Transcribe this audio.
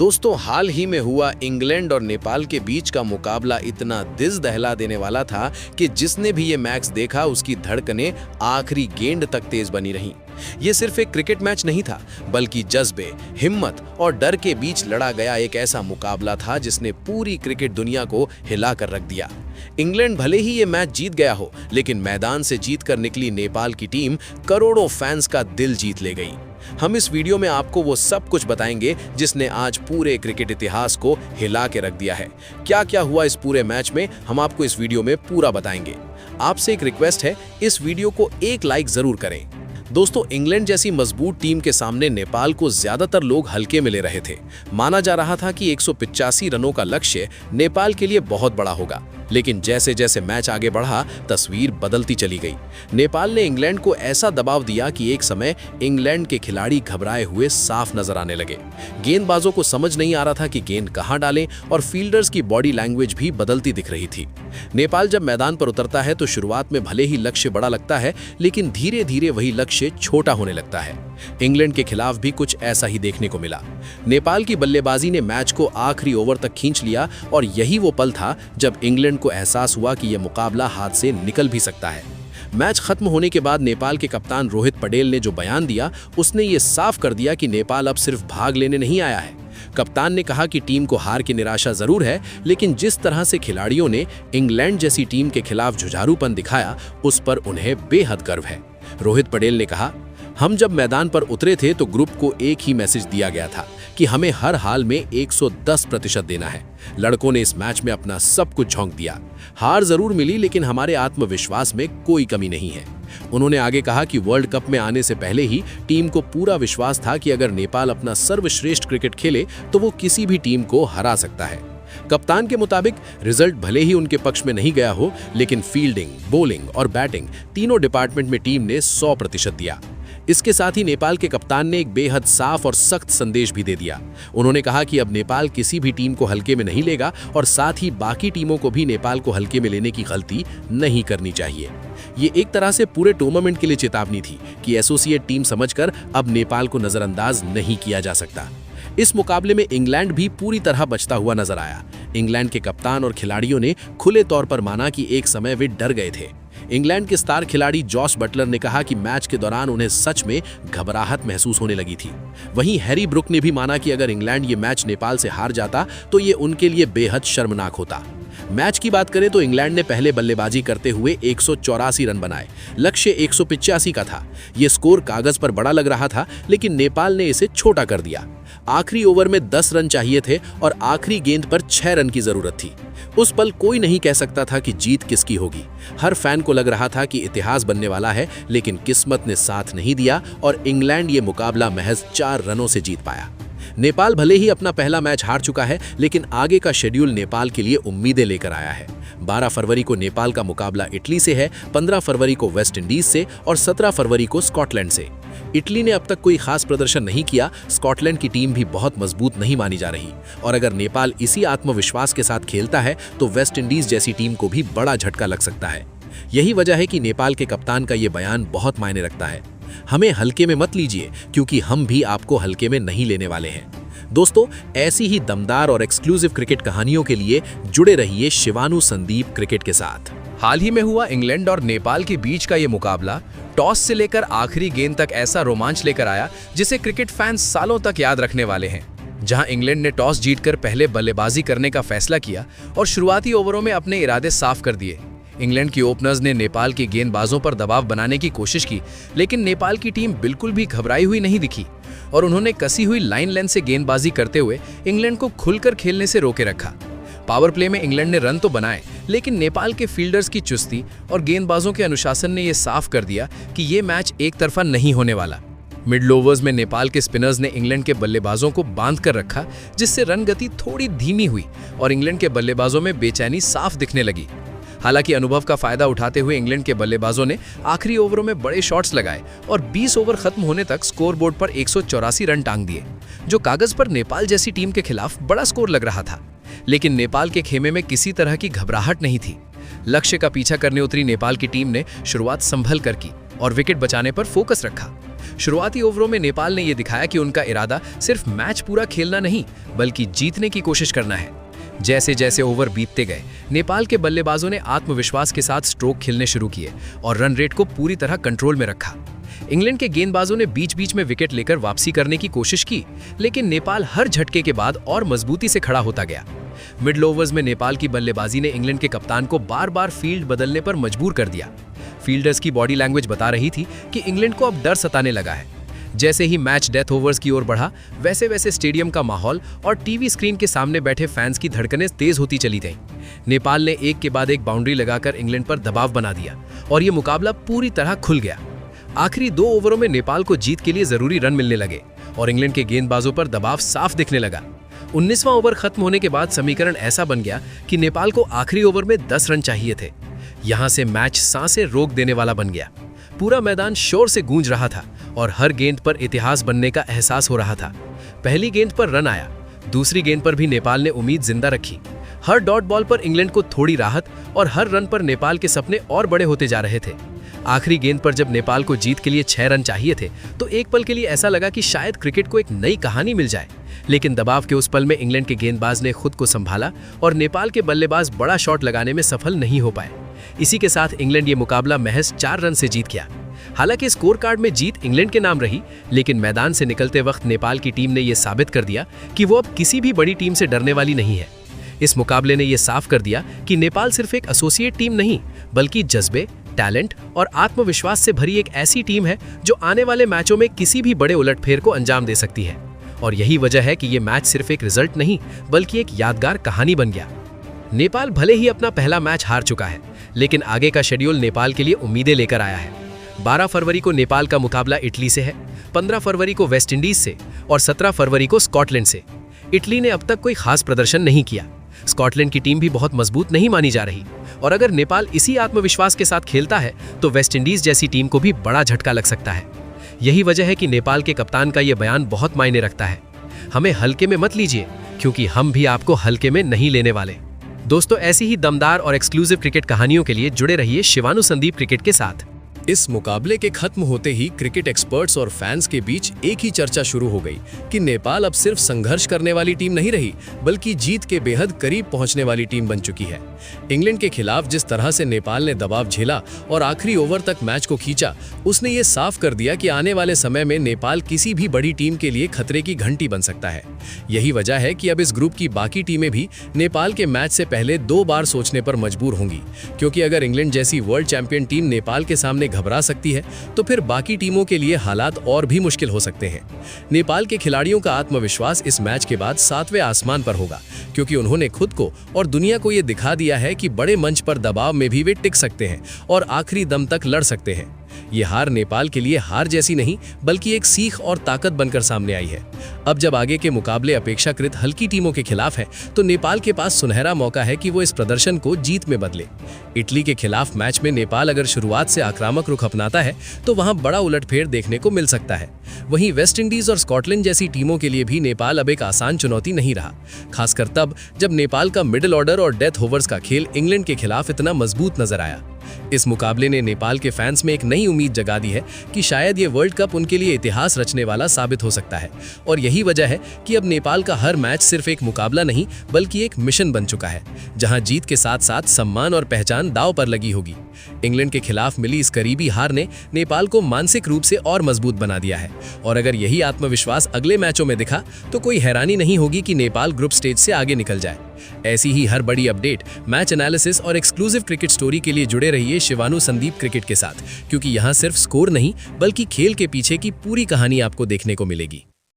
दोस्तों, हाल ही में हुआ इंग्लैंड और नेपाल के बीच का मुकाबला इतना दिल दहला देने वाला था कि जिसने भी ये मैच देखा उसकी धड़कनें आखिरी गेंद तक तेज बनी रहीं। ये सिर्फ एक क्रिकेट मैच नहीं था, बल्कि जज्बे, हिम्मत और डर के बीच लड़ा गया एक ऐसा मुकाबला था जिसने पूरी क्रिकेट दुनिया को हिला कर रख दिया। इंग्लैंड भले ही ये मैच जीत गया हो, लेकिन मैदान से जीत कर निकली नेपाल की टीम करोड़ों फैंस का दिल जीत ले गई। हम इस वीडियो में आपको वो सब कुछ बताएंगे जिसने आज पूरे क्रिकेट इतिहास को हिला के रख दिया है। क्या क्या हुआ इस पूरे मैच में, हम आपको इस वीडियो में पूरा बताएंगे। आपसे एक रिक्वेस्ट है, इस वीडियो को एक लाइक जरूर करें। दोस्तों, इंग्लैंड जैसी मजबूत टीम के सामने नेपाल को ज्यादातर लोग हल्के में ले रहे थे। माना जा रहा था कि 185 रनों का लक्ष्य नेपाल के लिए बहुत बड़ा होगा, लेकिन जैसे जैसे मैच आगे बढ़ा तस्वीर बदलती चली गई। नेपाल ने इंग्लैंड को ऐसा दबाव दिया कि एक समय इंग्लैंड के खिलाड़ी घबराए हुए साफ नजर आने लगे। गेंदबाजों को समझ नहीं आ रहा था कि गेंद कहां डालें और फील्डर्स की बॉडी लैंग्वेज भी बदलती दिख रही थी। नेपाल जब मैदान पर उतरता है तो शुरुआत में भले ही लक्ष्य बड़ा लगता है, लेकिन धीरे धीरे वही लक्ष्य छोटा होने लगता है। इंग्लैंड के खिलाफ भी कुछ ऐसा ही देखने को मिला। नेपाल की बल्लेबाजी ने मैच को आखिरी ओवर तक खींच लिया और यही वो पल था जब इंग्लैंड को एहसास हुआ कि यह मुकाबला हाथ से निकल भी सकता है। मैच खत्म होने के बाद नेपाल के कप्तान रोहित पटेल ने जो बयान दिया, उसने ये साफ कर दिया कि नेपाल अब सिर्फ भाग लेने नहीं आया है। कप्तान ने कहा कि टीम को हार की निराशा जरूर है, लेकिन जिस तरह से खिलाड़ियों ने इंग्लैंड जैसी टीम के खिलाफ जुझारूपन दिखाया, उस पर उन्हें बेहद गर्व है। रोहित पटेल ने कहा, हम जब मैदान पर उतरे थे तो ग्रुप को एक ही मैसेज दिया गया था कि हमें हर हाल में 110% देना है। लड़कों ने इस मैच में अपना सब कुछ झोंक दिया। हार जरूर मिली, लेकिन हमारे आत्मविश्वास में कोई कमी नहीं है। उन्होंने आगे कहा कि वर्ल्ड कप में आने से पहले ही टीम को पूरा विश्वास था कि अगर नेपाल अपना सर्वश्रेष्ठ क्रिकेट खेले तो वो किसी भी टीम को हरा सकता है। कप्तान के मुताबिक रिजल्ट भले ही उनके पक्ष में नहीं गया हो, लेकिन फील्डिंग, बॉलिंग और बैटिंग तीनों डिपार्टमेंट में टीम ने 100% दिया। इसके साथ ही नेपाल के कप्तान ने एक बेहद साफ और सख्त संदेश भी दे दिया। उन्होंने कहा कि अब नेपाल किसी भी टीम को हल्के में नहीं लेगा और साथ ही बाकी टीमों को भी नेपाल को हल्के में लेने की गलती नहीं करनी चाहिए। ये एक तरह से पूरे टूर्नामेंट के लिए चेतावनी थी कि एसोसिएट टीम समझकर अब नेपाल को नजरअंदाज नहीं किया जा सकता। इस मुकाबले में इंग्लैंड भी पूरी तरह बचता हुआ नजर आया। इंग्लैंड के कप्तान और खिलाड़ियों ने खुले तौर पर माना कि एक समय वे डर गए थे। इंग्लैंड के स्टार खिलाड़ी जॉस बटलर ने कहा कि मैच के दौरान उन्हें सच में घबराहट महसूस होने लगी थी। वहीं हैरी ब्रुक ने भी माना कि अगर इंग्लैंड ये मैच नेपाल से हार जाता तो ये उनके लिए बेहद शर्मनाक होता। मैच की बात करें तो इंग्लैंड ने पहले बल्लेबाजी करते हुए 184 रन बनाए। लक्ष्य 185 का था। ये स्कोर कागज पर बड़ा लग रहा था, लेकिन नेपाल ने इसे छोटा कर दिया। आखिरी ओवर में 10 रन चाहिए थे और आखिरी गेंद पर 6 रन की जरूरत थी। उस पल कोई नहीं कह सकता था कि जीत किसकी होगी। हर फैन को लग रहा था कि इतिहास बनने वाला है, लेकिन किस्मत ने साथ नहीं दिया और इंग्लैंड ये मुकाबला महज 4 रनों से जीत पाया। नेपाल भले ही अपना पहला मैच हार चुका है, लेकिन आगे का शेड्यूल नेपाल के लिए उम्मीदें लेकर आया है। 12 फरवरी को नेपाल का मुकाबला इटली से है, 15 फरवरी को वेस्ट इंडीज से और 17 फरवरी को स्कॉटलैंड से। इटली ने अब तक कोई खास प्रदर्शन नहीं किया। स्कॉटलैंड की टीम भी बहुत मजबूत नहीं मानी जा रही और अगर नेपाल इसी आत्मविश्वास के साथ खेलता है तो वेस्ट इंडीज जैसी टीम को भी बड़ा झटका लग सकता है। यही वजह है कि नेपाल के कप्तान का ये बयान बहुत मायने रखता है। हमें हल्के में मत लीजिए, क्योंकि हम भी आपको हल्के में नहीं लेने वाले हैं। दोस्तों, ऐसी ही दमदार और एक्सक्लूसिव क्रिकेट कहानियों के लिए जुड़े रहिए शिवानु संदीप क्रिकेट के साथ। हाल ही में हुआ इंग्लैंड और नेपाल के बीच का ये मुकाबला टॉस से लेकर आखिरी गेंद तक ऐसा रोमांच लेकर आया जिसे क्रिकेट फैंस सालों तक याद रखने वाले हैं। जहां इंग्लैंड ने टॉस जीतकर पहले बल्लेबाजी करने का फैसला किया और शुरुआती ओवरों में अपने इरादे साफ कर दिए। इंग्लैंड की ओपनर्स ने नेपाल के गेंदबाजों पर दबाव बनाने की कोशिश की, लेकिन नेपाल की टीम बिल्कुल भी घबराई हुई नहीं दिखी और उन्होंने कसी हुई लाइन लेंथ से गेंदबाजी करते हुए इंग्लैंड को खुलकर खेलने से रोके रखा। पावर प्ले में इंग्लैंड ने रन तो बनाए, लेकिन नेपाल के फील्डर्स की चुस्ती और गेंदबाजों के अनुशासन ने यह साफ कर दिया कि ये मैच एक तरफा नहीं होने वाला। मिडल ओवर्स में नेपाल के स्पिनर्स ने इंग्लैंड के बल्लेबाजों को बांध कर रखा, जिससे रन गति थोड़ी धीमी हुई और इंग्लैंड के बल्लेबाजों में बेचैनी साफ दिखने लगी। हालांकि अनुभव का फायदा उठाते हुए इंग्लैंड के बल्लेबाजों ने आखिरी ओवरों में बड़े शॉट्स लगाए और 20 ओवर खत्म होने तक स्कोरबोर्ड पर 184 रन टांग दिए, जो कागज पर नेपाल जैसी टीम के खिलाफ बड़ा स्कोर लग रहा था। लेकिन नेपाल के खेमे में किसी तरह की घबराहट नहीं थी। लक्ष्य का पीछा करने उतरी नेपाल की टीम ने शुरुआत संभल कर की और विकेट बचाने पर फोकस रखा। शुरुआती ओवरों में नेपाल ने यह दिखाया कि उनका इरादा सिर्फ मैच पूरा खेलना नहीं बल्कि जीतने की कोशिश करना है। जैसे जैसे ओवर बीतते गए, नेपाल के बल्लेबाजों ने आत्मविश्वास के साथ स्ट्रोक खेलने शुरू किए और रन रेट को पूरी तरह कंट्रोल में रखा। इंग्लैंड के गेंदबाजों ने बीच बीच में विकेट लेकर वापसी करने की कोशिश की, लेकिन नेपाल हर झटके के बाद और मजबूती से खड़ा होता गया। मिडल ओवर्स में नेपाल की बल्लेबाजी ने इंग्लैंड के कप्तान को बार बार फील्ड बदलने पर मजबूर कर दिया। फील्डर्स की बॉडी लैंग्वेज बता रही थी कि इंग्लैंड को अब डर सताने लगा है। जैसे ही मैच डेथ ओवर्स की ओर बढ़ा, वैसे वैसे स्टेडियम का माहौल और टीवी स्क्रीन के सामने बैठे फैंस की धड़कनें तेज होती चली गईं। नेपाल ने एक के बाद एक बाउंड्री लगाकर इंग्लैंड पर दबाव बना दिया और ये मुकाबला पूरी तरह खुल गया। आखिरी 2 ओवरों में नेपाल को जीत के लिए जरूरी रन मिलने लगे और इंग्लैंड के गेंदबाजों पर दबाव साफ दिखने लगा। 19वां ओवर खत्म होने के बाद समीकरण ऐसा बन गया कि नेपाल को आखिरी ओवर में 10 रन चाहिए थे। यहां से मैच सांसें रोक देने वाला बन गया। पूरा मैदान शोर से गूंज रहा था और हर गेंद पर इतिहास बनने का एहसास हो रहा था। पहली गेंद पर रन आया, दूसरी गेंद पर भी नेपाल ने उम्मीद जिंदा रखी। हर डॉट बॉल पर इंग्लैंड को थोड़ी राहत और हर रन पर नेपाल के सपने और बड़े होते जा रहे थे। आखिरी गेंद पर जब नेपाल को जीत के लिए 6 रन चाहिए थे तो एक पल के लिए ऐसा लगा कि शायद क्रिकेट को एक नई कहानी मिल जाए, लेकिन दबाव के उस पल में इंग्लैंड के गेंदबाज ने खुद को संभाला और नेपाल के बल्लेबाज बड़ा शॉट लगाने में सफल नहीं हो पाए। इसी के साथ इंग्लैंड ये मुकाबला महज 4 रन से जीत गया। हालांकि स्कोर कार्ड में जीत इंग्लैंड के नाम रही, लेकिन मैदान से निकलते वक्त नेपाल की टीम ने यह साबित कर दिया कि वो अब किसी भी बड़ी टीम से डरने वाली नहीं है। इस मुकाबले ने यह साफ कर दिया कि नेपाल सिर्फ एक एसोसिएट टीम नहीं बल्कि जज्बे, टैलेंट और आत्मविश्वास से भरी एक ऐसी टीम है जो आने वाले मैचों में किसी भी बड़े उलटफेर को अंजाम दे सकती है। और यही वजह है कि ये मैच सिर्फ एक रिजल्ट नहीं बल्कि एक यादगार कहानी बन गया। नेपाल भले ही अपना पहला मैच हार चुका है, लेकिन आगे का शेड्यूल नेपाल के लिए उम्मीदें लेकर आया है। 12 फरवरी को नेपाल का मुकाबला इटली से है, 15 फरवरी को वेस्ट इंडीज से और 17 फरवरी को स्कॉटलैंड से। इटली ने अब तक कोई खास प्रदर्शन नहीं किया। स्कॉटलैंड की टीम भी बहुत मजबूत नहीं मानी जा रही और अगर नेपाल इसी आत्मविश्वास के साथ खेलता है तो वेस्ट इंडीज जैसी टीम को भी बड़ा झटका लग सकता है। यही वजह है कि नेपाल के कप्तान का यह बयान बहुत मायने रखता है, हमें हल्के में मत लीजिए क्योंकि हम भी आपको हल्के में नहीं लेने वाले। दोस्तों, ऐसी ही दमदार और एक्सक्लूसिव क्रिकेट कहानियों के लिए जुड़े रहिए शिवानु संदीप क्रिकेट के साथ। इस मुकाबले के खत्म होते ही क्रिकेट एक्सपर्ट्स और फैंस के बीच एक ही चर्चा शुरू हो गई कि नेपाल अब सिर्फ संघर्ष करने वाली टीम नहीं रही बल्कि जीत के बेहद करीब पहुंचने वाली टीम बन चुकी है। इंग्लैंड के खिलाफ जिस तरह से नेपाल ने दबाव झेला और आखिरी ओवर तक मैच को खींचा, उसने ये साफ कर दिया कि आने वाले समय में नेपाल किसी भी बड़ी टीम के लिए खतरे की घंटी बन सकता है। यही वजह है कि अब इस ग्रुप की बाकी टीमें भी नेपाल के मैच से पहले 2 बार सोचने पर मजबूर होंगी, क्योंकि अगर इंग्लैंड जैसी वर्ल्ड चैंपियन टीम नेपाल के सामने घबरा सकती है तो फिर बाकी टीमों के लिए हालात और भी मुश्किल हो सकते हैं। नेपाल के खिलाड़ियों का आत्मविश्वास इस मैच के बाद 7वें आसमान पर होगा, क्योंकि उन्होंने खुद को और दुनिया को यह दिखा दिया है कि बड़े मंच पर दबाव में भी वे टिक सकते हैं और आखिरी दम तक लड़ सकते हैं। ये हार नेपाल के लिए हार जैसी नहीं बल्कि एक सीख और ताकत बनकर सामने आई है। अब जब आगे के मुकाबले अपेक्षाकृत हल्की टीमों के खिलाफ है तो नेपाल के पास सुनहरा मौका है कि वो इस प्रदर्शन को जीत में बदले। इटली के खिलाफ मैच में नेपाल अगर शुरुआत से आक्रामक रुख अपनाता है तो वहां बड़ा उलटफेर देखने को मिल सकता है। वहीं वेस्ट इंडीज और स्कॉटलैंड जैसी टीमों के लिए भी नेपाल अब एक आसान चुनौती नहीं रहा, खासकर तब जब नेपाल का मिडिल ऑर्डर और डेथ ओवर्स का खेल इंग्लैंड के खिलाफ इतना मजबूत नजर आया। इस मुकाबले ने नेपाल के फैंस में एक नई उम्मीद जगा दी है कि शायद ये वर्ल्ड कप उनके लिए इतिहास रचने वाला साबित हो सकता है। और यही वजह है कि अब नेपाल का हर मैच सिर्फ एक मुकाबला नहीं बल्कि एक मिशन बन चुका है, जहां जीत के साथ साथ सम्मान और पहचान दांव पर लगी होगी। इंग्लैंड के खिलाफ मिली इस करीबी हार ने नेपाल को मानसिक रूप से और मजबूत बना दिया है और अगर यही आत्मविश्वास अगले मैचों में दिखा तो कोई हैरानी नहीं होगी कि नेपाल ग्रुप स्टेज से आगे निकल जाए। ऐसी ही हर बड़ी अपडेट, मैच एनालिसिस और एक्सक्लूसिव क्रिकेट स्टोरी के लिए जुड़े रहिए शिवानु संदीप क्रिकेट के साथ, क्योंकि यहाँ सिर्फ स्कोर नहीं बल्कि खेल के पीछे की पूरी कहानी आपको देखने को मिलेगी।